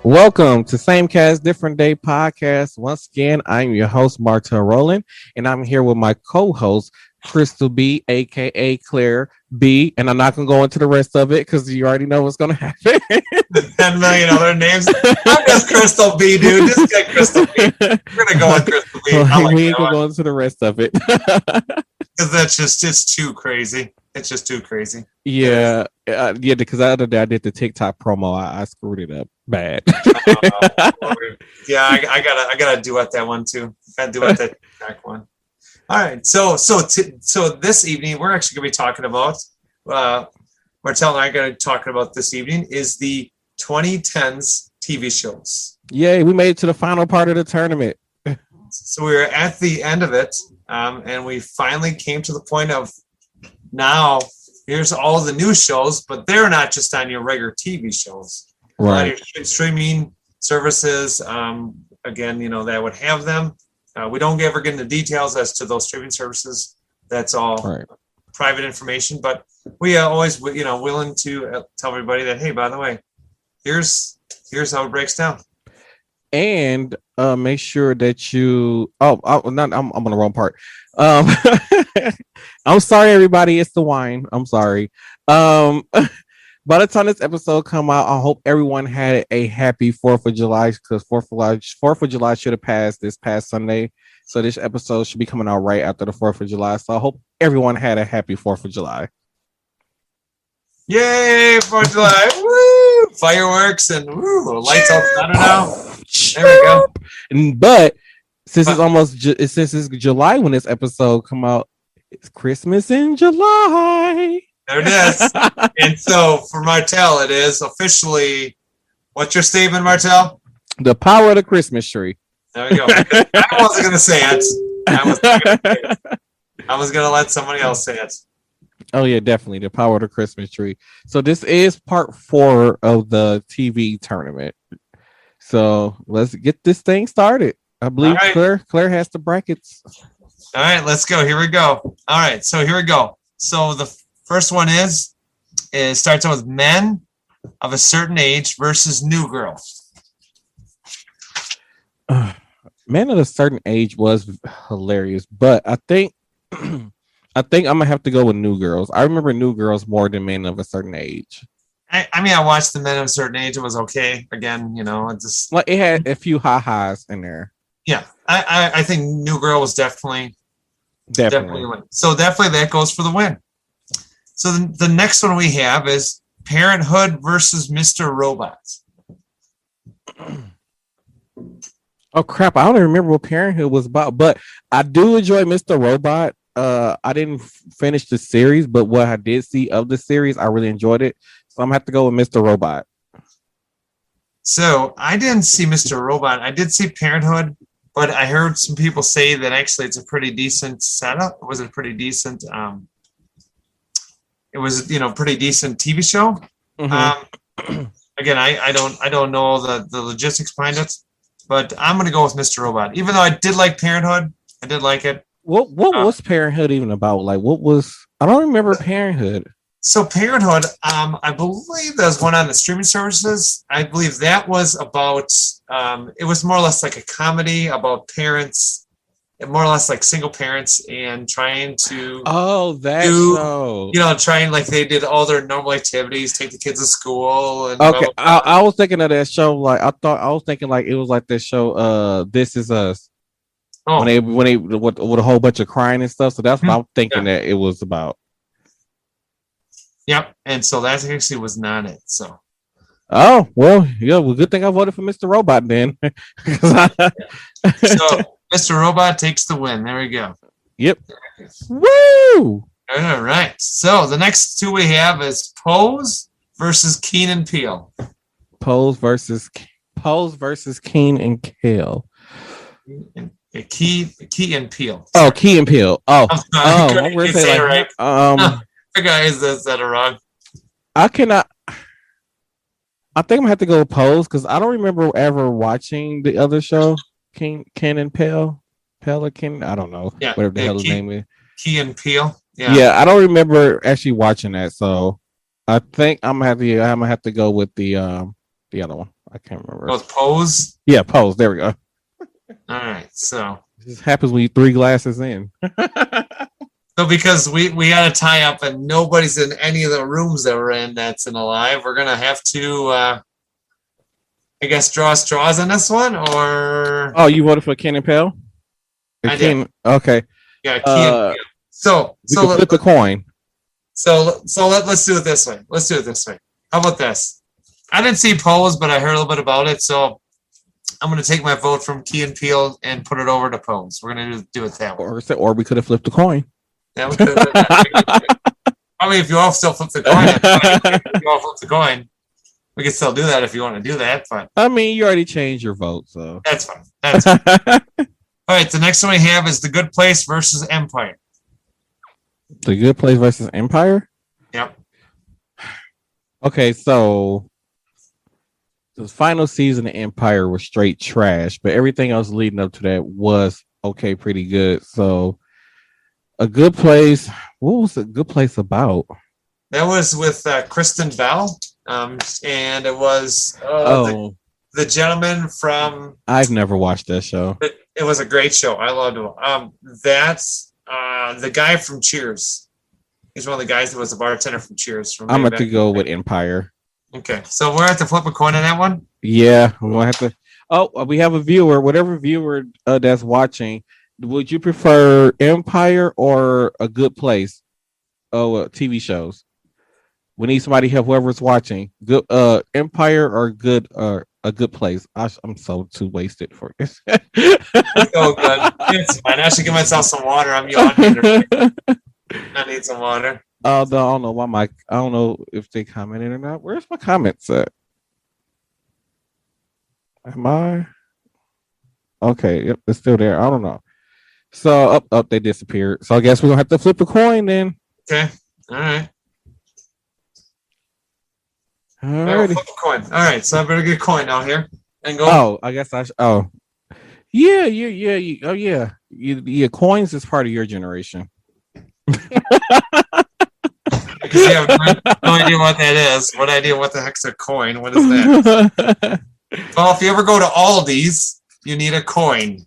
Welcome to Same Cast, Different Day podcast. Once again, I'm your host, Martel Rowland, and I'm here with my co-host, Crystal B, aka Claire B. And I'm not going to go into the rest of it because you already know what's going to happen. The 10 million other names. I'm just Crystal B, dude. Just get Crystal B. We're going to go with Crystal B. We ain't going to go into the rest of it. Because it's too crazy. It's just too crazy. Yeah, because the other day I did the TikTok promo. I screwed it up bad. Yeah, I gotta duet that one too. Gotta duet that TikTok one. All right, so this evening we're actually gonna be talking about. Martel and I are gonna be talking about this evening is the 2010s TV shows. Yay, we made it to the final part of the tournament. So we were at the end of it, and we finally came to the point of now. Here's all the new shows, but they're not just on your regular TV shows. Right. A lot of streaming services, again, that would have them. We don't ever get into details as to those streaming services. That's all right. Private information, but we are always, willing to tell everybody that, hey, by the way, here's how it breaks down. And make sure that you. I'm on the wrong part. I'm sorry, everybody. It's the wine. I'm sorry. By the time this episode come out, I hope everyone had a happy 4th of July because 4th of July should have passed this past Sunday. So this episode should be coming out right after the 4th of July. So I hope everyone had a happy 4th of July. Yay, 4th of July. Woo! Fireworks and woo, lights outside now. There we go. But since it's July when this episode come out, it's Christmas in July. There it is. And so for Martel, it is officially, what's your statement, Martel? The power of the Christmas tree. There we go. I wasn't going to say it. I was going to let somebody else say it. Oh, yeah, definitely. The power of the Christmas tree. So this is part 4 of the TV tournament. So let's get this thing started. I believe right. Claire has the brackets. All right, let's go. Here we go. All right, so here we go. So the first one it starts out with men of a certain age versus new girl. Men of a certain age was hilarious, but I think I'm gonna have to go with New Girls. I remember New Girls more than Men of a Certain Age. I mean, I watched the Men of a Certain Age. It was okay. Again, it just like it had a few ha-has in there. Yeah, I think New Girl was definitely win. So definitely that goes for the win. So the next one we have is Parenthood versus Mr. Robot. Oh crap! I don't even remember what Parenthood was about, but I do enjoy Mr. Robot. I didn't finish the series, but what I did see of the series, I really enjoyed it. So I'm gonna have to go with Mr. Robot. So I didn't see Mr. Robot. I did see Parenthood, but I heard some people say that actually it's a pretty decent setup. It was a pretty decent. It was pretty decent TV show. Mm-hmm. Again, I don't know the logistics behind it, but I'm gonna go with Mr. Robot. Even though I did like Parenthood, I did like it. What was Parenthood even about? Like, what was? I don't remember Parenthood. So Parenthood, I believe there's one on the streaming services. I believe that was about. It was more or less like a comedy about parents, more or less like single parents, and trying to. Oh, that show. Trying like they did all their normal activities, take the kids to school. And okay, blah, blah, blah. I was thinking of that show. Like I was thinking like it was like this show. This Is Us. Oh. When they with a whole bunch of crying and stuff. So that's what I'm thinking that it was about. Yep, and so that actually was not it. So. Oh well, yeah. Well, good thing I voted for Mr. Robot then. So Mr. Robot takes the win. There we go. Yep. Woo! All right. So the next two we have is Pose versus Key and Peele. Pose versus Key and Peele. Key and Peele. Oh, Key and Peele. Oh, I'm going to say like, right. Guys, is that wrong? I cannot. I think I'm gonna have to go with Pose because I don't remember ever watching the other show, Ken and Peele. Pelican. I don't know. Yeah, whatever the hell his name is. Key and Peele. Yeah, I don't remember actually watching that, so I think I'm gonna have to go with the other one. I can't remember. Both Pose. Yeah, Pose. There we go. All right, so This happens when you 3 glasses in. because we got to tie up, and nobody's in any of the rooms that we're in that's in Alive. We're gonna have to, I guess, draw straws on this one, or Oh, you voted for Ken and Pell? I did. Okay. Yeah, Key and Peele. So We can flip the coin. let's do it this way. Let's do it this way. How about this? I didn't see Pose, but I heard a little bit about it, so I'm going to take my vote from Key and Peele and put it over to Pose. We're going to do it that way. Or we could have flipped the coin. Yeah, we could I mean, if you all still flip the coin, if you all flip the coin, we can still do that if you want to do that. But I mean, you already changed your vote, so that's fine. That's fine. All right, the next one we have is The Good Place versus Empire. The Good Place versus Empire. Yep. Okay, so the final season of Empire was straight trash, but everything else leading up to that was okay, pretty good. So, A Good Place. What was A Good Place about? That was with Kristen Bell, and it was the gentleman from. I've never watched that show. It was a great show. I loved it. That's the guy from Cheers. He's one of the guys that was a bartender from Cheers. I'm going to go with Empire. Okay, so we're at to flip a coin on that one. Yeah, we're gonna have to. Oh, we have a viewer. Whatever viewer that's watching, would you prefer Empire or A Good Place? Oh, TV shows. We need somebody help. Whoever's watching, good Empire or A Good Place. I'm so too wasted for this. So good. It's fine. I should give myself some water. I'm yawning. I need some water. I don't know why I don't know if they commented or not. Where's my comments at? Am I? Okay, yep, it's still there. I don't know. So up, they disappeared. So I guess we're gonna have to flip a coin then. Okay. All right. Alrighty. Flip a coin. All right. So I better get a coin out here and go. Oh, I guess oh. Yeah. Oh yeah. Yeah, coins is part of your generation. Because you have no idea what that is. What idea what the heck's a coin? What is that? Well, if you ever go to Aldi's, you need a coin.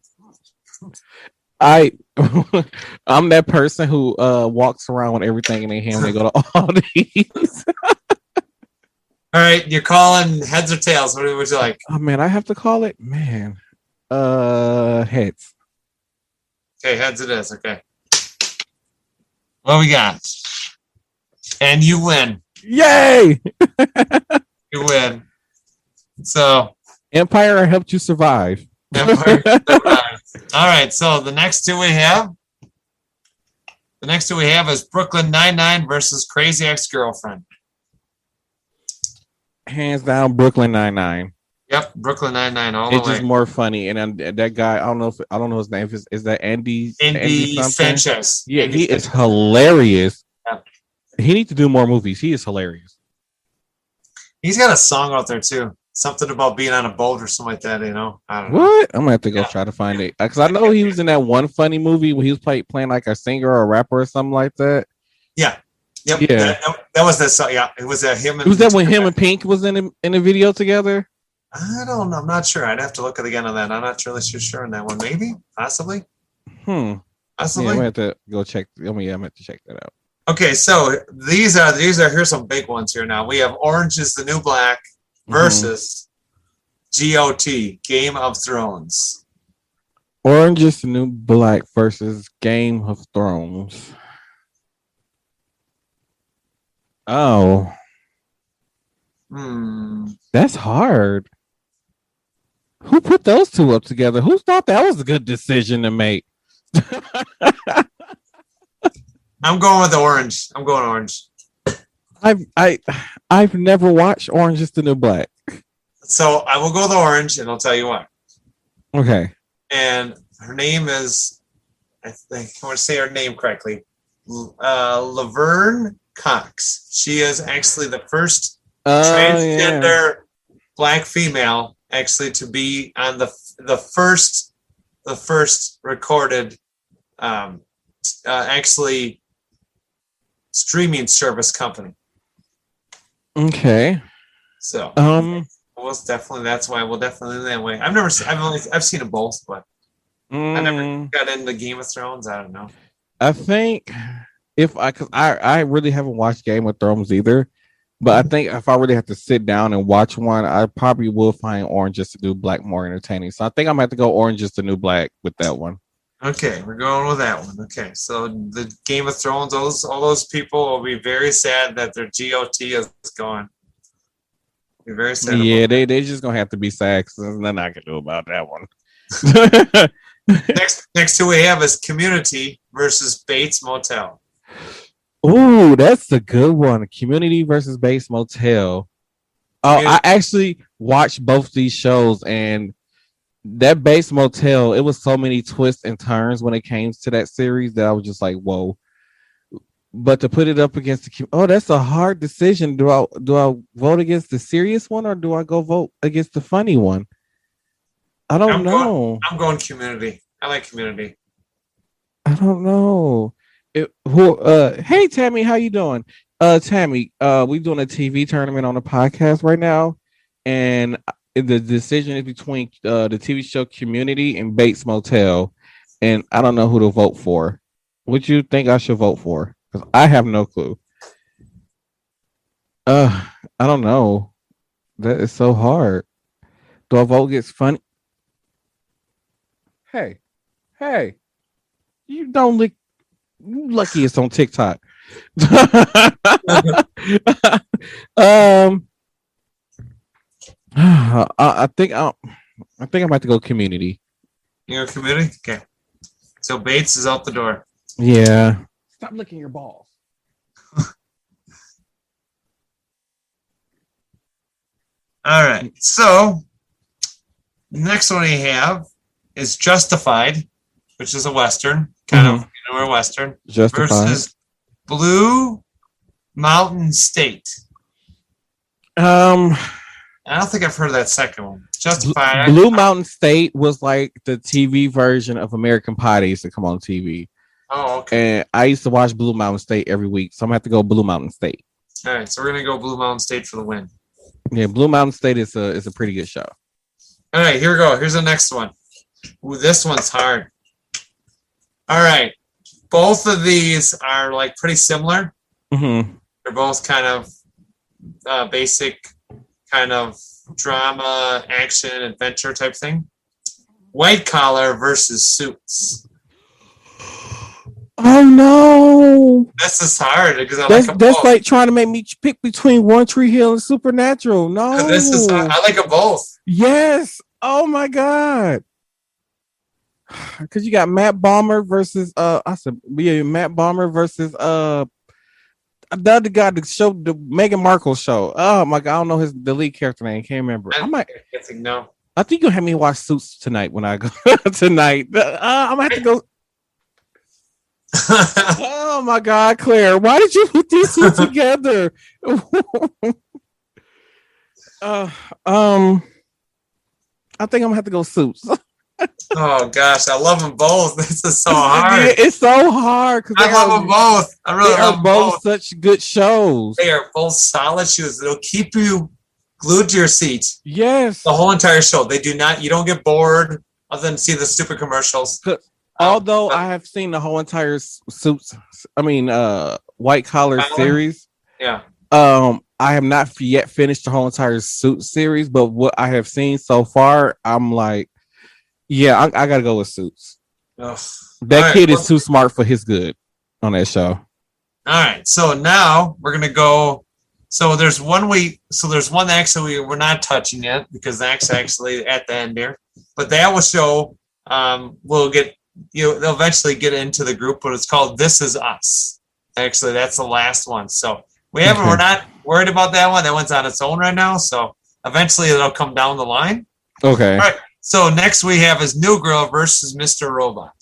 I'm that person who walks around with everything in their hand when they go to Aldi's. All right, you're calling heads or tails. What would you like? Oh man, I have to call it, man. Heads. Okay, heads it is. Okay. What we got? And you win. Yay! You win. So Empire helped you survive. Empire. All right. So the next two we have is Brooklyn Nine-Nine versus Crazy Ex-Girlfriend. Hands down, Brooklyn Nine-Nine. Yep, Brooklyn Nine-Nine all the way. It's just more funny, and that guy. I don't know his name. Is that Andy Sanchez? Yeah, Andy he Sanchez. is hilarious. Yeah. He needs to do more movies. He is hilarious. He's got a song out there too. Something about being on a boat or something like that. You know, I don't know. What? I'm gonna have to go try to find it because I know he was in that one funny movie where he was playing like a singer or a rapper or something like that. Yeah. Yep. Yeah. That was the song. Yeah, it was him. Was that when him and Pink was in the video together? I don't know. I'm not sure. I'd have to look again on that. I'm not really sure on that one. Maybe, possibly. Yeah, I'm gonna have to go check. I'm gonna have to check that out. Okay, so these are here's some big ones here now. We have Orange is the New Black versus GOT, Game of Thrones. Orange is the New Black versus Game of Thrones. Oh. That's hard. Who put those two up together? Who thought that was a good decision to make? I'm going with Orange. I'm going Orange. I've never watched Orange is the New Black. So I will go with Orange, and I'll tell you why. Okay. And her name is, I think I want to say her name correctly, Laverne Cox. She is actually the first transgender black female actually to be on the first recorded actually streaming service company. Okay. So Well, it's definitely that's why we'll definitely that way. I've seen them both, but I never got into Game of Thrones. I don't know. I think because I really haven't watched Game of Thrones either, but I think if I really have to sit down and watch one, I probably will find Orange is the New Black more entertaining. So I think I'm gonna have to go Orange is the New Black with that one. Okay, we're going with that one. Okay, so the Game of Thrones, all those people will be very sad that their GOT is gone. Be very sad. Yeah, they just gonna have to be sad because there's nothing I can do about that one. Next two we have is Community versus Bates Motel. Ooh, that's a good one. Community versus Bates Motel. Oh, I actually watched both these shows, and that Bates Motel, it was so many twists and turns when it came to that series that I was just like, whoa. But to put it up against that's a hard decision. Do I vote against the serious one or do I go vote against the funny one? I don't know. I'm going Community. I like Community. I don't know. Hey Tammy, how you doing? Tammy, we're doing a TV tournament on the podcast right now, and the decision is between the TV show Community and Bates Motel, and I don't know who to vote for. What you think I should vote for? Because I have no clue. I don't know. That is so hard. Do I vote against funny? Hey, you don't look. You lucky it's on TikTok. I think I'm about to go Community. You go Community? Okay. So Bates is out the door. Yeah. Stop licking your balls. All right. So the next one we have is Justified, which is a Western, kind of a Western, Justified versus Blue Mountain State. I don't think I've heard of that second one. Justified. Blue Mountain State was like the TV version of American Pie that used to come on TV. Oh, okay. And I used to watch Blue Mountain State every week, so I'm gonna have to go Blue Mountain State. All right, so we're gonna go Blue Mountain State for the win. Yeah, Blue Mountain State is a pretty good show. All right, here we go. Here's the next one. Ooh, this one's hard. All right, both of these are like pretty similar. Mm-hmm. They're both kind of basic, kind of drama, action, adventure type thing. White Collar versus Suits. Oh no! This is hard because that's like trying to make me pick between One Tree Hill and Supernatural. No, this is hard. I like them both. Yes. Oh my god. Because you got Matt Bomer versus Matt Bomer versus the other guy, the Meghan Markle show. Oh my god, I don't know the lead character name. Can't remember. I think you'll have me watch Suits tonight when I go tonight. I'm gonna have to go. Oh my god, Claire, why did you put these two together? I think I'm gonna have to go Suits. Oh gosh, I love them both. This is so hard. Yeah, it's so hard because I love them both. I really love them both. Such good shows. They are both solid shows. They'll keep you glued to your seat. Yes, the whole entire show. They do not. You don't get bored other than see the stupid commercials. Although I have seen the whole entire Suits, White Collar series. Yeah. I have not yet finished the whole entire Suits series, but what I have seen so far, I'm like, yeah, I gotta go with Suits. Ugh. That kid is too smart for his good on that show. All right, so now we're gonna go. So there's one that actually we're not touching yet because that's actually at the end there. But that will show. We'll get they'll eventually get into the group, but it's called This Is Us. Actually, that's the last one. So we're not worried about that one. That one's on its own right now. So eventually it'll come down the line. Okay. All right. So next we have is New Girl versus Mr. Robot.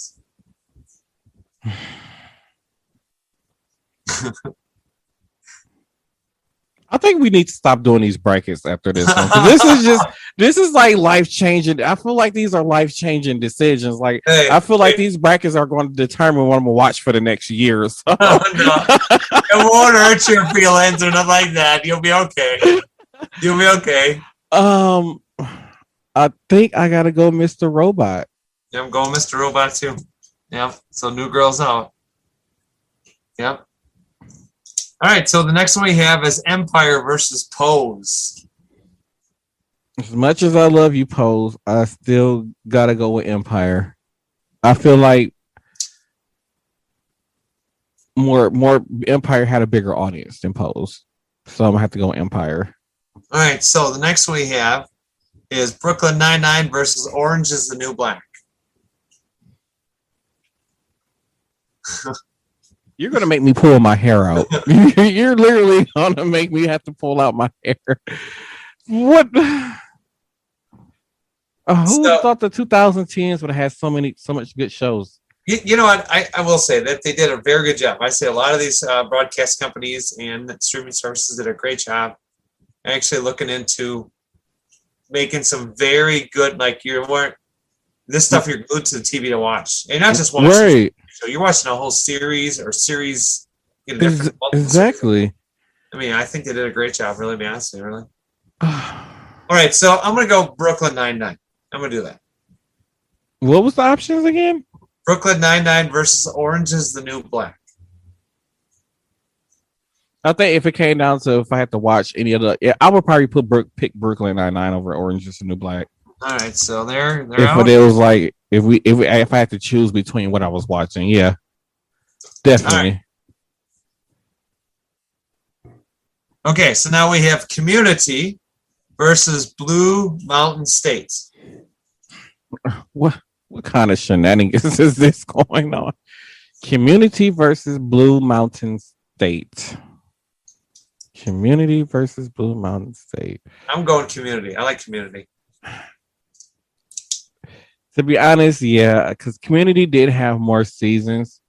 I think we need to stop doing these brackets after this one. This is like life changing. I feel like these are life changing decisions. Like I feel like these brackets are going to determine what I'm gonna watch for the next year. So. No. It won't hurt your feelings or nothing like that. You'll be okay. You'll be okay. Um, I think I gotta go, Mr. Robot. Yeah, I'm going Mr. Robot too. Yep. So New Girl's out. Yep. All right. So the next one we have is Empire versus Pose. As much as I love you, Pose, I still gotta go with Empire. I feel like more Empire had a bigger audience than Pose, so I'm gonna have to go Empire. All right. So the next one we have is Brooklyn Nine-Nine versus Orange is the New Black. You're gonna make me pull my hair out. You're literally gonna make me have to pull out my hair. What? Who So, thought the 2010s would have had so much good shows? you know what? I will say that they did a very good job. I say a lot of these broadcast companies and streaming services did a great job actually looking into making some very good, like you weren't, this stuff you're glued to the TV to watch. And not just watching. Right. So you're watching a whole series or series. You know, different exactly. I mean, I think they did a great job, really, to be honest with you, really. All right, so I'm going to go Brooklyn Nine-Nine. I'm going to do that. What was the options again? Brooklyn Nine-Nine versus Orange is the New Black. I think if it came down to if I had to watch any other, I would probably pick Brooklyn Nine-Nine over Orange is the New Black. All right, so they're if out. It was like if I had to choose between what I was watching, yeah, definitely. Right. Okay, so now we have Community versus Blue Mountain State. What kind of shenanigans is this going on? Community versus Blue Mountain State. Community versus Blue Mountain State. I'm going Community. I like Community. To be honest, yeah, because Community did have more seasons.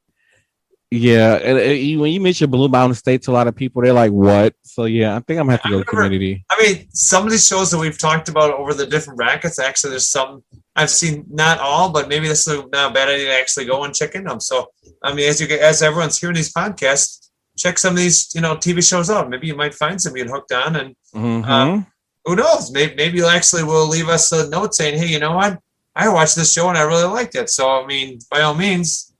Yeah, and when you mention Blue Mountain State to a lot of people, they're like, "What?" So yeah, I think I'm gonna have to go Community. I mean, some of these shows that we've talked about over the different brackets, actually, there's some I've seen, not all, but maybe this is not a bad idea to actually go and check in them. So, I mean, as everyone's hearing these podcasts, check some of these, TV shows out. Maybe you might find some you're hooked on, and who knows? Maybe you actually will leave us a note saying, "Hey, you know what? I watched this show and I really liked it." So, I mean, by all means,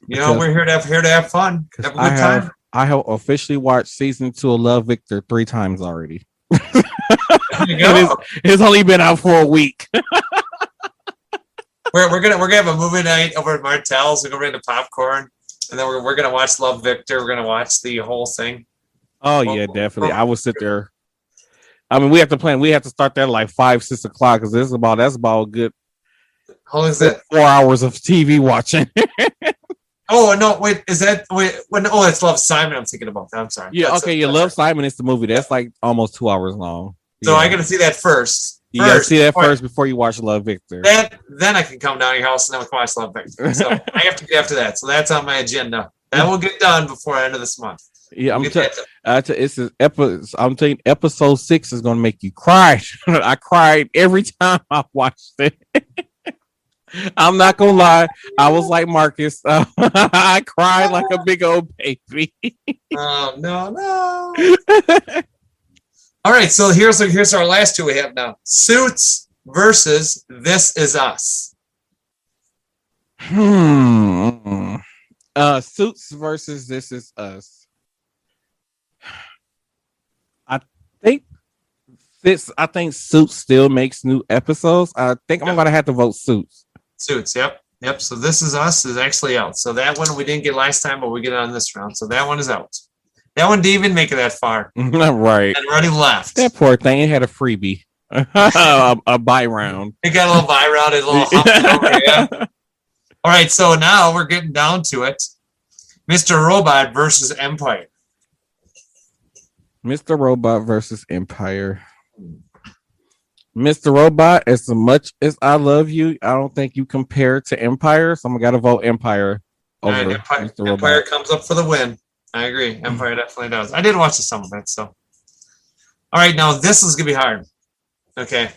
we're here to have fun, have a good time. I have officially watched season 2 of Love Victor 3 times already. It's only been out for a week. We're gonna have a movie night over at Martell's. We're gonna bring the popcorn, and then we're gonna watch Love Victor. We're gonna watch the whole thing. Oh yeah, definitely. I will sit there. I mean, we have to plan. We have to start there at like 5, 6 o'clock because that's about a good. How long is that? 4 hours of TV watching. Oh no! Wait, is that oh, it's Love Simon. I'm thinking about that. I'm sorry. Yeah, okay. You Love Simon. It's the movie. That's like almost 2 hours long. So I got to see that first. You got to see that first before you watch Love Victor. Then I can come down to your house and then we can watch Love Victor. So I have to get after that. So that's on my agenda. That will get done before the end of this month. Yeah, I'm telling you, episode 6 is gonna make you cry. I cried every time I watched it. I'm not gonna lie. I was like Marcus. I cried like a big old baby. Oh no. All right, so here's our last two we have now. Suits versus This Is Us. Suits versus This Is Us. I think Suits still makes new episodes. I think I'm gonna have to vote Suits. Suits, yep. So This Is Us is actually out. So that one we didn't get last time, but we get it on this round. So that one is out. That one didn't even make it that far. Right. And already left. That poor thing. It had a freebie. a buy round. It got a little buy round, a little hump over, yeah. All right, so now we're getting down to it. Mr. Robot versus Empire. Mr. Robot versus Empire. Mr. Robot, as much as I love you, I don't think you compare to Empire, so I'm gonna vote Empire over Empire. Empire comes up for the win. I agree. Empire definitely does. I did watch some of it, so. All right, now this is gonna be hard. Okay.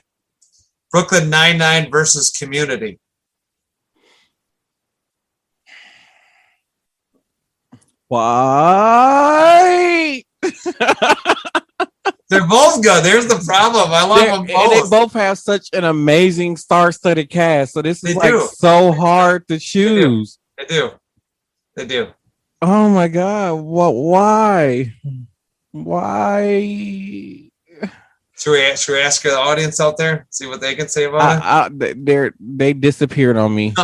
Brooklyn Nine-Nine versus Community. Why? They're both good. There's the problem. I love them both. And they both have such an amazing star-studded cast. So this is so hard to choose. They do. Oh my God! What? Why? Why? Should we ask the audience out there? See what they can say about it. They disappeared on me.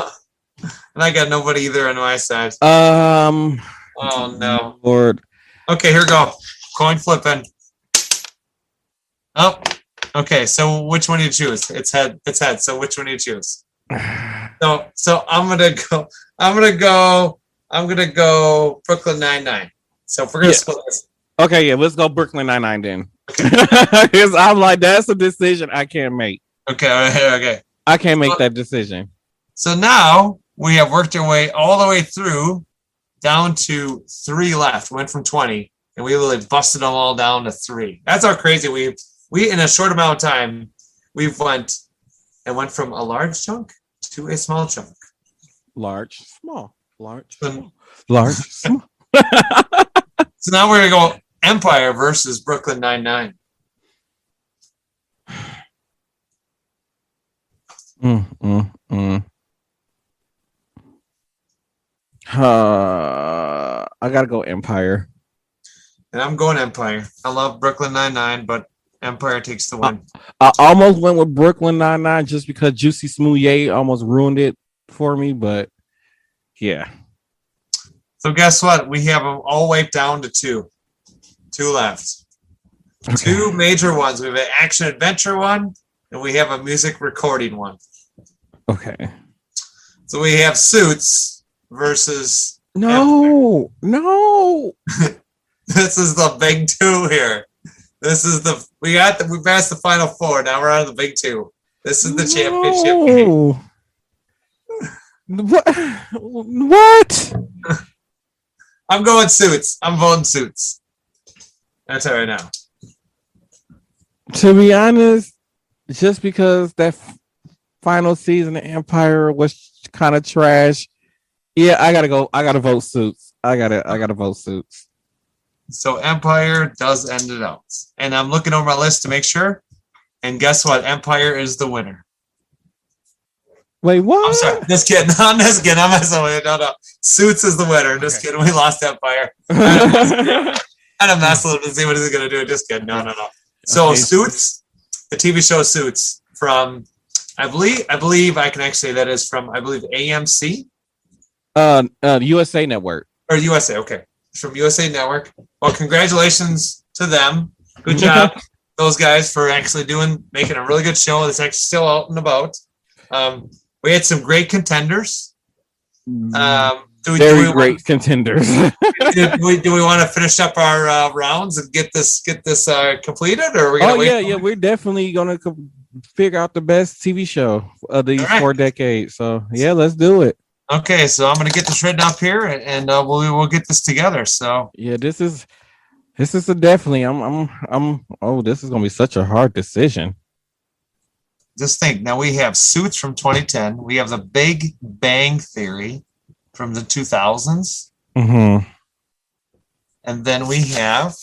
And I got nobody either on my side. Oh no, Lord. Okay, here we go. Coin flipping. Oh, okay. So which one do you choose? It's head. So which one do you choose? So I'm gonna go Brooklyn Nine-Nine. So if we're gonna split this. Okay, yeah, let's go Brooklyn Nine-Nine then. Because I'm like, that's a decision I can't make. Okay. I can't make that decision. So now we have worked our way all the way through down to 3 left. Went from 20, and we really busted them all down to 3. That's how crazy we in a short amount of time went from a large chunk to a small chunk. Large, small. So now we're gonna go Empire versus Brooklyn Nine-Nine. I gotta go Empire. And I'm going Empire. I love Brooklyn Nine-Nine, but Empire takes the win. I almost went with Brooklyn Nine-Nine just because Juicy Smouye almost ruined it for me, but yeah. So guess what? We have them all wiped down to 2. 2 left. Okay. 2 major ones. We have an action adventure one, and we have a music recording one. Okay. So we have Suits versus No. This is the big 2 here. This is we passed the final 4. Now we're on to the big 2. This is the championship game. What? I'm going Suits. I'm voting Suits. That's it right now. To be honest, just because that final season of Empire was kind of trash, yeah, I gotta vote Suits. I gotta vote Suits. So Empire does end it out, and I'm looking over my list to make sure. And guess what? Empire is the winner. Wait, what? I'm sorry. Just kidding. I'm just kidding. I'm messing with it. No. Suits is the winner. Just kidding. We lost Empire. I'm messing with him to see what he's going to do. Just kidding. No. So Suits, the TV show Suits from, I believe I can actually say that is from, I believe AMC. USA Network. Or USA. Okay. It's from USA Network. Well, congratulations to them. Good job, those guys, for actually making a really good show that's actually still out and about. We had some great contenders. Very great contenders. do we want to finish up our rounds and get this completed, or are we gonna wait? Yeah, we're definitely gonna figure out the best TV show of these 4 decades. So yeah, let's do it. Okay, so I'm gonna get this written up here, and we'll get this together. So yeah, this is a definitely. This is gonna be such a hard decision. Just think. Now we have Suits from 2010. We have The Big Bang Theory from the 2000s. Mm-hmm. And then we have.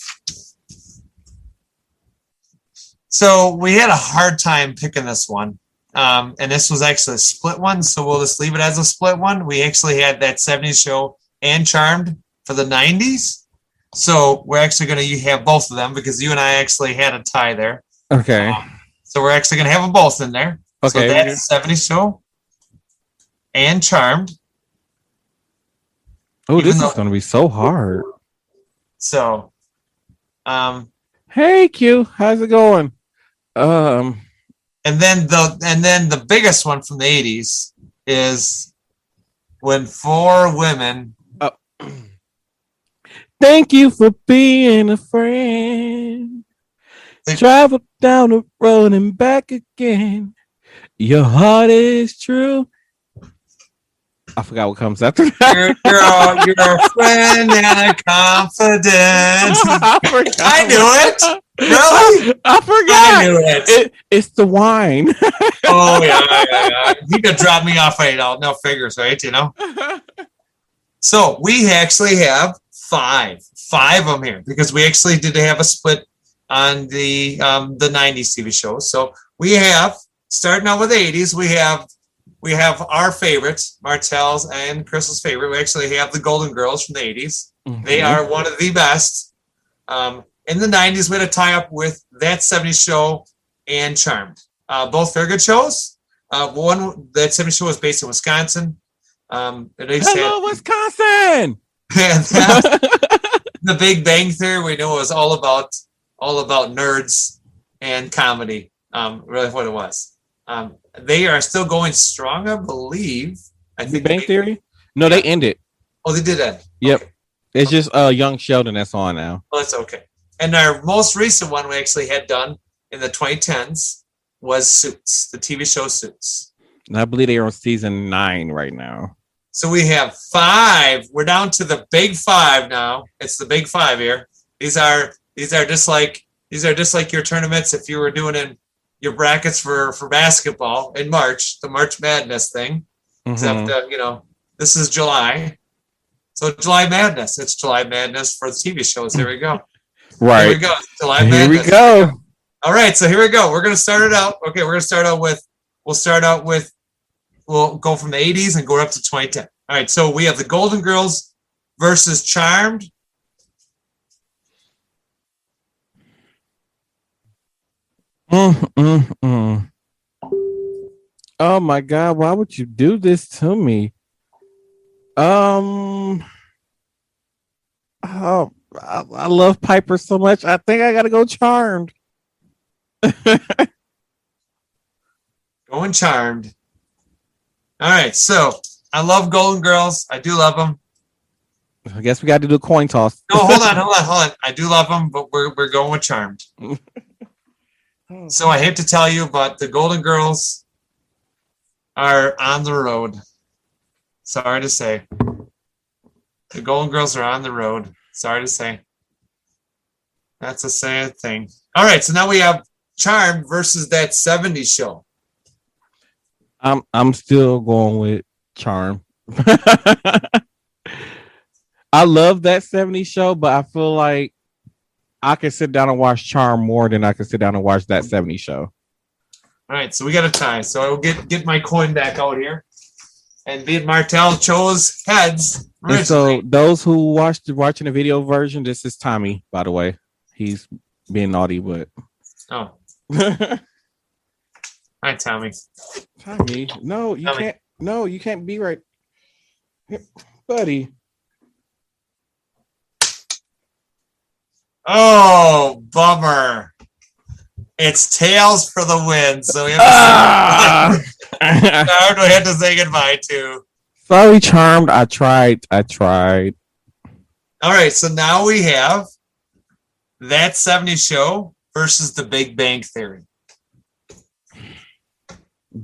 So we had a hard time picking this one. And this was actually a split one. So we'll just leave it as a split one. We actually had that 70s show and Charmed for the 90s. So we're actually going to have both of them because you and I actually had a tie there. Okay. So we're actually going to have them both in there. Okay. So that's 70s show and Charmed. Oh, this is going to be so hard. So, hey Q, how's it going? And then the biggest one from the 80s is when 4 women. Thank you for being a friend. Travel down the road and back again. Your heart is true. I forgot what comes after that. You're a friend and a confidant. I knew it. Really? I forgot. I knew it. It's the wine. Oh, yeah. You could drop me off right now. No figures, right? You know? So we actually have 5 of them here because we actually did have a split on the 90s TV shows. So we have, starting out with the 80s, we have our favorites, Martell's and Crystal's favorite. We actually have the Golden Girls from the 80s. Mhm. They are one of the best. In the 90s, we had a tie up with That 70s Show and Charmed. Both very good shows. One, That 70s Show was based in Wisconsin. Hello, Wisconsin. The Big Bang Theory, we knew it was all about nerds and comedy. Really, what it was. They are still going strong, I believe. I Big think Bang Theory? No, they ended. Oh, they did end. Yep. Okay. It's just Young Sheldon that's on now. Well, that's okay. And our most recent one we actually had done in the 2010s was Suits, the TV show Suits. And I believe they are on season 9 right now. So we have 5. We're down to the big 5 now. It's the big 5 here. These are just like your tournaments if you were doing in your brackets for basketball in March, the March Madness thing. Mhm. Except this is July. So July Madness. It's July Madness for the TV shows. Here we go. Right. Here we go. July Here Madness. we go. All right, so here we go. We're gonna start it out. Okay, we'll go from the 80s and go up to 2010. All right, so we have the Golden Girls versus Charmed. Oh my God, why would you do this to me? Oh, I love Piper so much. I think I gotta go Charmed. Going Charmed. All right, so I love Golden Girls. I do love them. I guess we got to do a coin toss. No, hold on. I do love them, but we're going with Charmed. So I hate to tell you, but the Golden Girls are on the road. Sorry to say. The Golden Girls are on the road. Sorry to say. That's a sad thing. All right, so now we have Charmed versus That 70s Show. I'm still going with Charm. I love That 70s Show, but I feel like I can sit down and watch Charm more than I can sit down and watch That 70s Show. All right, so we got a tie. So I will get my coin back out here. And Beat Martell chose heads. And so those who watching the video version, this is Tommy, by the way. He's being naughty, but oh. Hi, Tommy. Tommy, no, you Tommy. can't. No, you can't be right, here, buddy. Oh, bummer. It's tails for the win. So we have we have to say goodbye to. Sorry, Charmed. I tried. All right, so now we have That 70s Show versus The Big Bang Theory.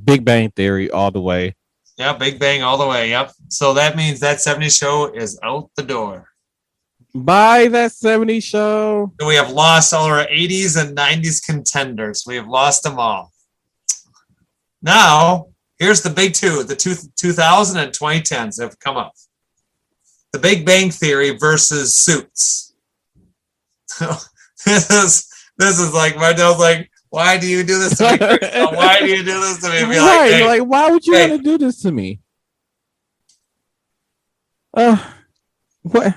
Big Bang Theory all the way. Yeah, Big Bang all the way. Yep. So that means That 70s Show is out the door. Bye, That 70s Show. So we have lost all our 80s and 90s contenders. We have lost them all. Now, here's the big two, the 2000 and 2010s have come up. The Big Bang Theory versus Suits. This is like, Martell's like, why do you do this to me? Why do you do this to me? Be Right, like, hey, you're like, why would you want to do this to me? What?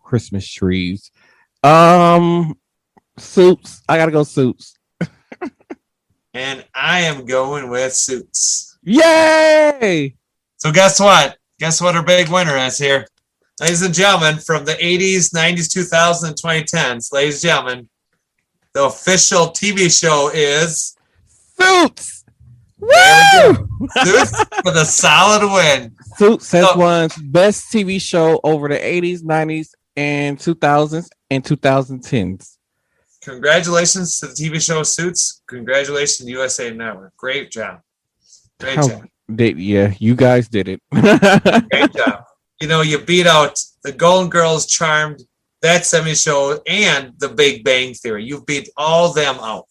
Christmas trees. Suits. I gotta go Suits. and I am going with Suits. Yay! So guess what? Guess what our big winner is here? Ladies and gentlemen, from the 80s, 90s, 2000s, and 2010s, ladies and gentlemen, the official TV show is Suits. Woo! Suits for the solid win. Suits has won best TV show over the 80s, 90s, and 2000s and 2010s. Congratulations to the TV show Suits. Congratulations, USA Network. Great job. Great job. Yeah, you guys did it. Great job. You know, you beat out the Golden Girls, Charmed, That 70s Show, and the Big Bang Theory. You beat all them out.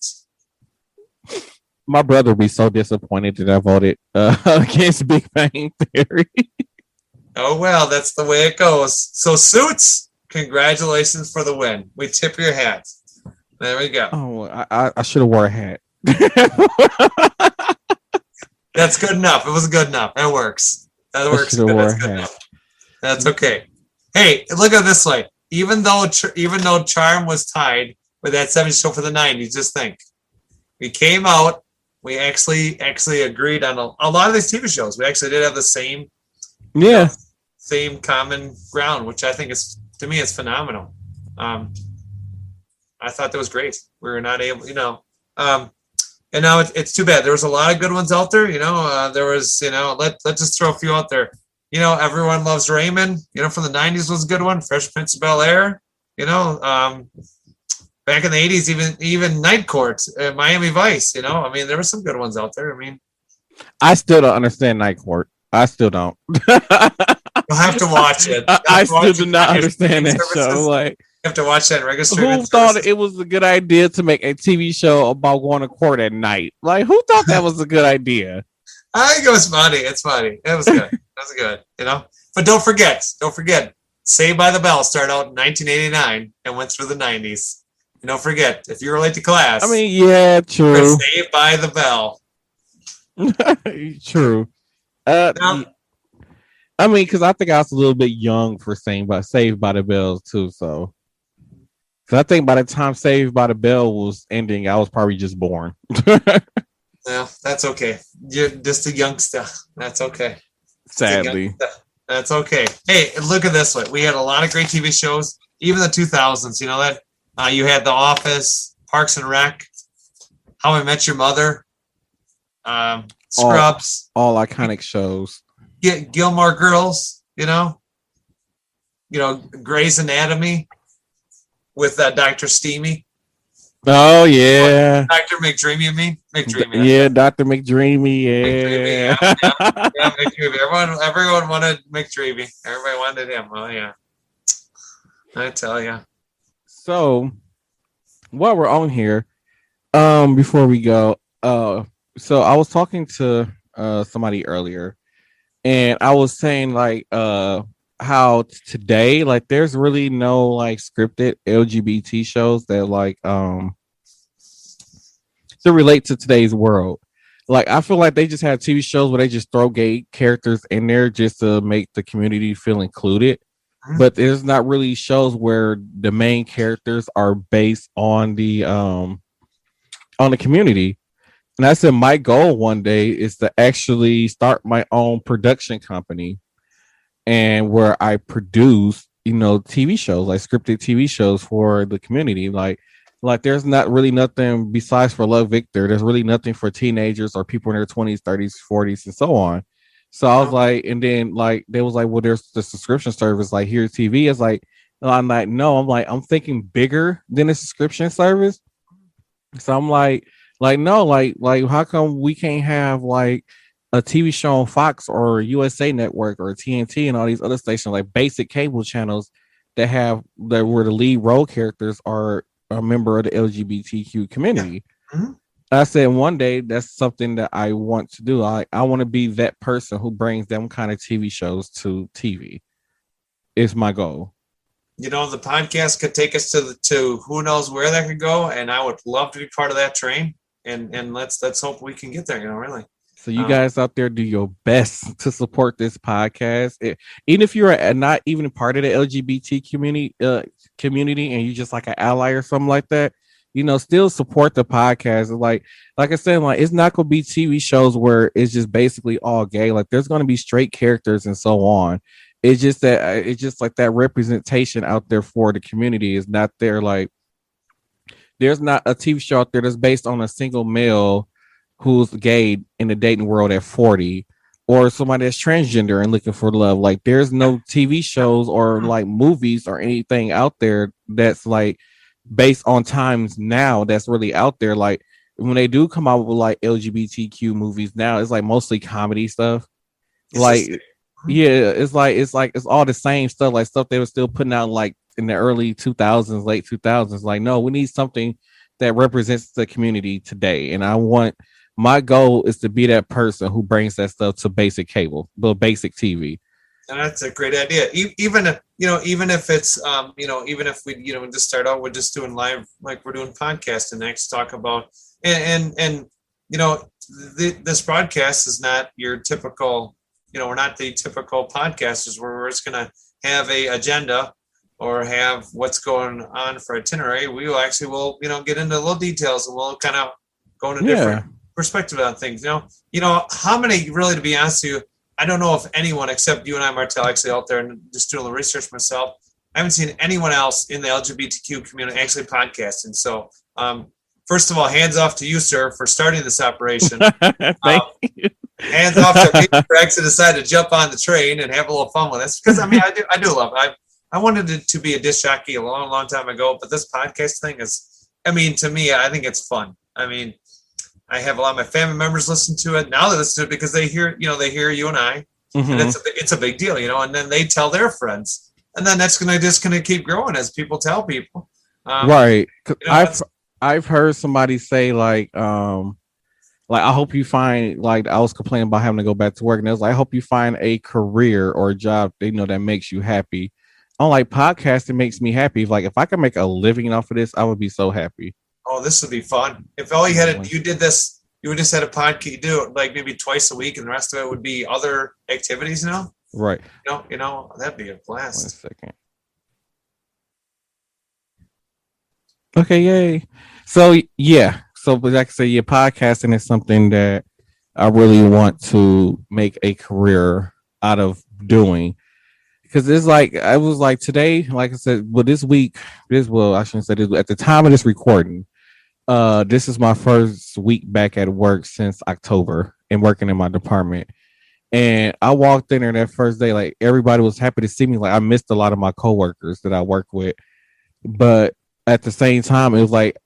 My brother would be so disappointed that I voted against Big Bang Theory. Oh well, that's the way it goes. So Suits, congratulations for the win. We tip your hat. There we go. Oh, I should have wore a hat. That's good enough. It was good enough. That works. That works. Should have wore a That's good hat. enough. That's okay. Hey, look at it this way. Even though Charm was tied with that 70s show for the 90s, just think. We came out. We actually agreed on a lot of these TV shows. We actually did have the same Yeah. same common ground, which I think is, to me, is phenomenal. I thought that was great. We were not able, and now it's too bad. There was a lot of good ones out there. There was, let's just throw a few out there. Everyone loves Raymond. From the 90s was a good one. Fresh Prince of Bel-Air. Back in the 80s, even Night Court, Miami Vice. There were some good ones out there. I still don't understand Night Court. I still don't. You'll have to watch it. I still do not understand that show. Like, you have to watch that in regular who streaming thought services. it was a good idea to make a TV show about going to court at night? Like, who thought that was a good idea? I think it was funny. It's funny. It was good. It was good. But don't forget. Saved by the Bell started out in 1989 and went through the 90s. And don't forget, if you were late to class, Yeah, true. Saved by the Bell. True. Now, because I think I was a little bit young for Saved by the Bell too. So I think by the time Saved by the Bell was ending, I was probably just born. well, that's okay. You're just a youngster. That's okay. Sadly. That's okay. Hey, look at this one. We had a lot of great TV shows, even the 2000s. You know that? You had The Office, Parks and Rec, How I Met Your Mother, Scrubs, all iconic shows. Gilmore Girls. Grey's Anatomy with Dr. Steamy. Oh yeah, Dr. McDreamy. You mean McDreamy? Yeah, Dr. McDreamy. Yeah, yeah, McDreamy. Everyone wanted McDreamy. Everybody wanted him. Oh yeah, I tell you. So while we're on here, before we go, so I was talking to somebody earlier, and I was saying like how today like there's really no like scripted LGBT shows that like to relate to today's world. Like I feel like they just have TV shows where they just throw gay characters in there just to make the community feel included. But there's not really shows where the main characters are based on the community. And I said my goal one day is to actually start my own production company, and where I produce, TV shows, like scripted TV shows for the community. Like there's not really nothing besides for Love Victor. There's really nothing for teenagers or people in their 20s, 30s, 40s, and so on. So I was like, and then like they was like, well, there's the subscription service, like Here TV. It's like, I'm like, no, I'm thinking bigger than a subscription service. So I'm like no, like how come we can't have like a TV show on Fox or USA Network or TNT and all these other stations, like basic cable channels that where the lead role characters are a member of the LGBTQ community. Mm-hmm. I said one day that's something that I want to do. I want to be that person who brings them kind of TV shows to TV. Is my goal. The podcast could take us to who knows where that could go, and I would love to be part of that train. And let's hope we can get there. Really. So you guys out there, do your best to support this podcast. Even if you're not even part of the LGBT community, and you just like an ally or something like that. Still support the podcast. Like I said, like it's not gonna be TV shows where it's just basically all gay. Like there's gonna be straight characters and so on. It's just like that representation out there for the community is not there. Like there's not a TV show out there that's based on a single male who's gay in the dating world at 40, or somebody that's transgender and looking for love. Like there's no TV shows or like movies or anything out there that's like based on times now that's really out there. Like when they do come out with like LGBTQ movies now, it's like mostly comedy stuff. It's all the same stuff, like stuff they were still putting out like in the early 2000s, late 2000s. Like, no, we need something that represents the community today. And my goal is to be that person who brings that stuff to basic cable, the basic TV. And that's a great idea. Even if, even if it's, even if we, just start out with just doing live, like we're doing podcasting next, talk about, and this broadcast is not your typical, we're not the typical podcasters where we're just going to have a agenda or have what's going on for itinerary. We will actually get into little details, and we'll kind of go into different perspective on things. How many, really, to be honest with you, I don't know if anyone except you and I, Martel, actually out there and just doing the research myself. I haven't seen anyone else in the LGBTQ community actually podcasting. So, first of all, hands off to you, sir, for starting this operation. Thank you. Hands off to me for actually decided to jump on the train and have a little fun with this. Because I do love it. I wanted it to be a disc jockey a long, long time ago, but this podcast thing is, to me, I think it's fun. I have a lot of my family members listen to it. Now they listen to it because they hear you and I, and it's a big deal, and then they tell their friends, and then that's gonna keep growing as people tell people. Right. I've heard somebody say like I hope you find, like, I was complaining about having to go back to work, and it was like, I hope you find a career or a job that makes you happy. I'm like, podcasting makes me happy. Like, if I could make a living off of this, I would be so happy. Oh, this would be fun. If all you did this, you would just had a podcast, you do it like maybe twice a week, and the rest of it would be other activities, Right. That'd be a blast. 1 second. Okay, yay. So, yeah. So, but like I say, podcasting is something that I really want to make a career out of doing. Because it's like, I was like today, like I said, this week, I shouldn't say this, at the time of this recording, this is my first week back at work since October and working in my department. And I walked in there that first day, like everybody was happy to see me. Like I missed a lot of my coworkers that I work with, but at the same time, it was like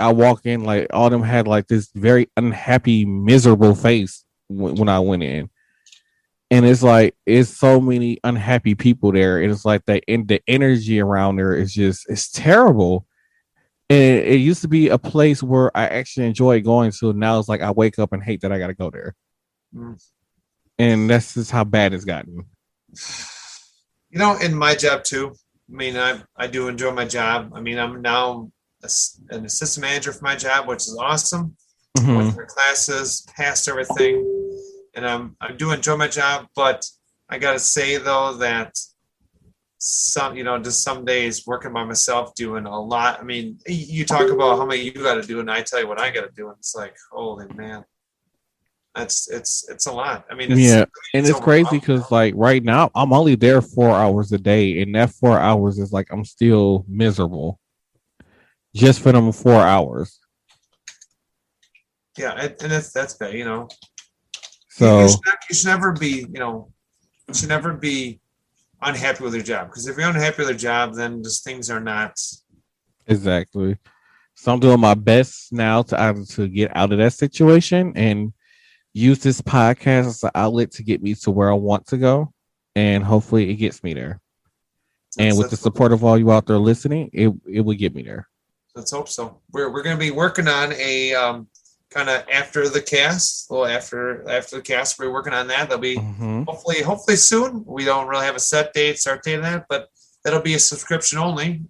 I walk in, like all of them had like this very unhappy, miserable face when I went in. And it's like, it's so many unhappy people there. And it's like the energy around there is it's terrible. And it used to be a place where I actually enjoy going to. Now it's like, I wake up and hate that I got to go there. And that's just how bad it's gotten. In my job too. I do enjoy my job. I'm now an assistant manager for my job, which is awesome. Went through classes, passed everything. And I do enjoy my job, but I got to say though that just some days working by myself doing a lot. You talk about how many you got to do, and I tell you what I got to do, and it's like, holy man, it's a lot. It's crazy because like right now I'm only there 4 hours a day, and that 4 hours is like I'm still miserable just for them 4 hours. Yeah, and that's bad, So you should never be unhappy with your job, because if you're unhappy with your job, then just things are not exactly. So I'm doing my best now to get out of that situation and use this podcast as an outlet to get me to where I want to go, and hopefully it gets me there. And with the support of all you out there listening, it will get me there. Let's hope so. We're going to be working on a kind of after the cast. Well, after the cast, we're working on that. That'll be hopefully soon. We don't really have a start date on that, but that'll be a subscription only.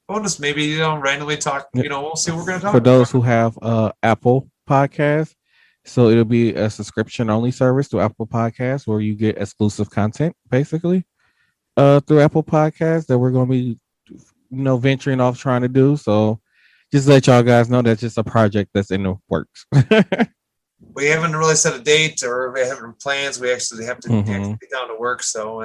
Bonus, maybe randomly talk. We'll see what we're going to talk for those who have Apple Podcasts. So it'll be a subscription only service through Apple Podcasts where you get exclusive content, basically, through Apple Podcasts that we're going to be, venturing off trying to do. So just let y'all guys know that's just a project that's in the works. We haven't really set a date or we haven't plans. We actually have to get down to work. So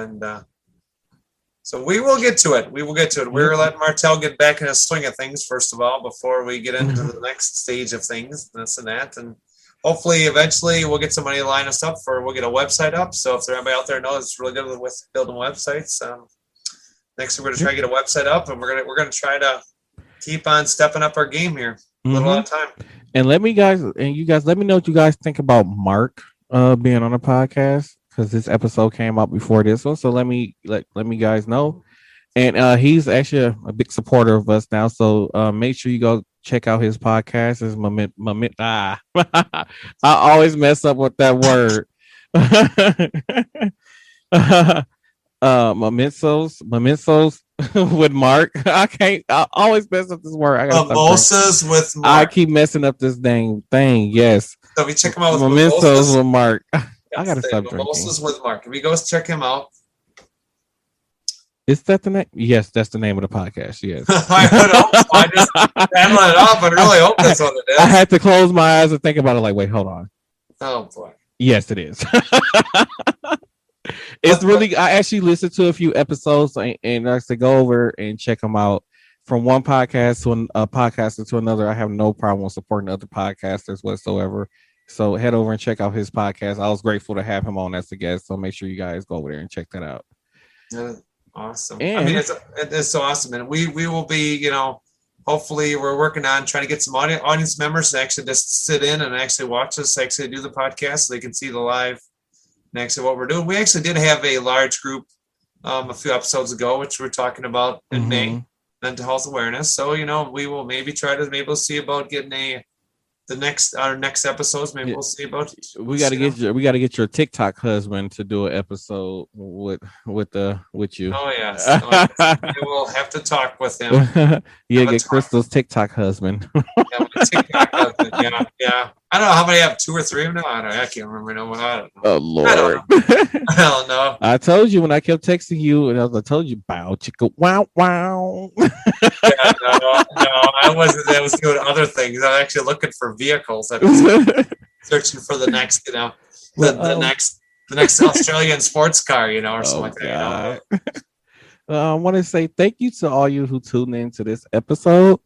we will get to it. We're letting Martel get back in the swing of things, first of all, before we get into the next stage of things, this and that. And hopefully, eventually, we'll get somebody to line us up we'll get a website up. So if there's anybody out there knows it's really good with building websites, next we're going to try to get a website up, and we're going to try to keep on stepping up our game here a little at a time. And you guys, let me know what you guys think about Mark being on the podcast, because this episode came out before this one. So let me guys know. And he's actually a big supporter of us now. So make sure you go check out his podcast. It's I always mess up with that word. Mementos with Mark. I always mess up this word. I gotta Mimosas with Mark. I keep messing up this dang thing. Yes. So if you check him out with Mementos with Mark. Yes, I gotta stop drinking. Mimosas with Mark. If you go check him out. Is that the name? Yes, that's the name of the podcast. Yes. I just handling it off, but I really hope that's what it is. I had to close my eyes and think about it. Like, wait, hold on. Oh boy. Yes, it is. It's really. I actually listened to a few episodes and I said go over and check them out. From one podcast to a podcaster to another, I have no problem with supporting other podcasters whatsoever. So head over and check out his podcast. I was grateful to have him on as a guest. So make sure you guys go over there and check that out. Yeah, awesome. And, I mean, it's so awesome, and we will be, hopefully we're working on trying to get some audience members to actually just sit in and actually watch us actually do the podcast so they can see the live and actually what we're doing. We actually did have a large group a few episodes ago, which we're talking about in May, mental health awareness. So, we will maybe try to see about getting our next episodes. Maybe we'll see about. We got to get your TikTok husband to do an episode with you. Oh yes, we'll have to talk with him. Get Crystal's TikTok husband. TikTok husband. Yeah. I don't know how many I have, 2 or 3 of them now. I can't remember. No, I don't know. Oh Lord. I don't know. I told you when I kept texting you, and I told you, bow chicka wow wow. No, I wasn't. I was doing other things. I was actually looking for vehicles. I was searching for the next, the next Australian sports car, or something like that. I want to say thank you to all you who tuned in to this episode.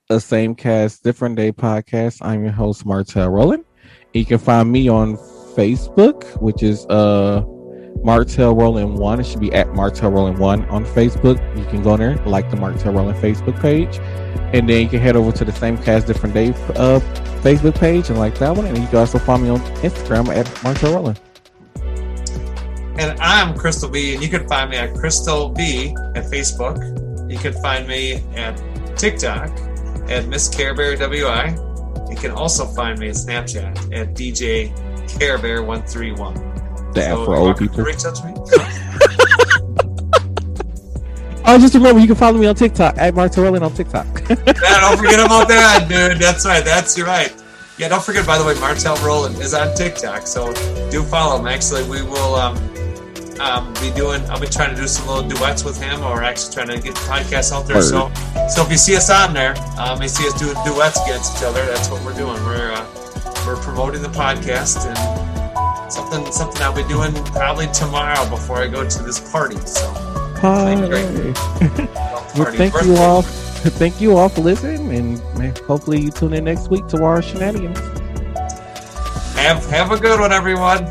The Same Cast, Different Day podcast. I'm your host, Martell Rowland. You can find me on Facebook, which is Martell Rowland 1. It should be at Martell Rowland 1 on Facebook. You can go there, like the Martell Rowland Facebook page, and then you can head over to the Same Cast, Different Day Facebook page and like that one. And you can also find me on Instagram at Martell Rowland. And I'm Crystal B, and you can find me at Crystal B at Facebook. You can find me at TikTok at Miss Care Bear WI. You can also find me at Snapchat at DJ Care Bear 131. The Afro old people. Reach out to me. Oh, just remember you can follow me on TikTok at Martell Rowland on TikTok. Don't forget about that, dude. That's right. You're right. Yeah, don't forget. By the way, Martell Rowland is on TikTok, so do follow him. Actually, we will I'll be trying to do some little duets with him, or actually trying to get the podcast out there. So if you see us on there, you see us doing duets against each other. That's what we're doing. We're promoting the podcast, and something I'll be doing probably tomorrow before I go to this party. So thank you all for listening, and hopefully you tune in next week to our shenanigans. Have a good one, everyone.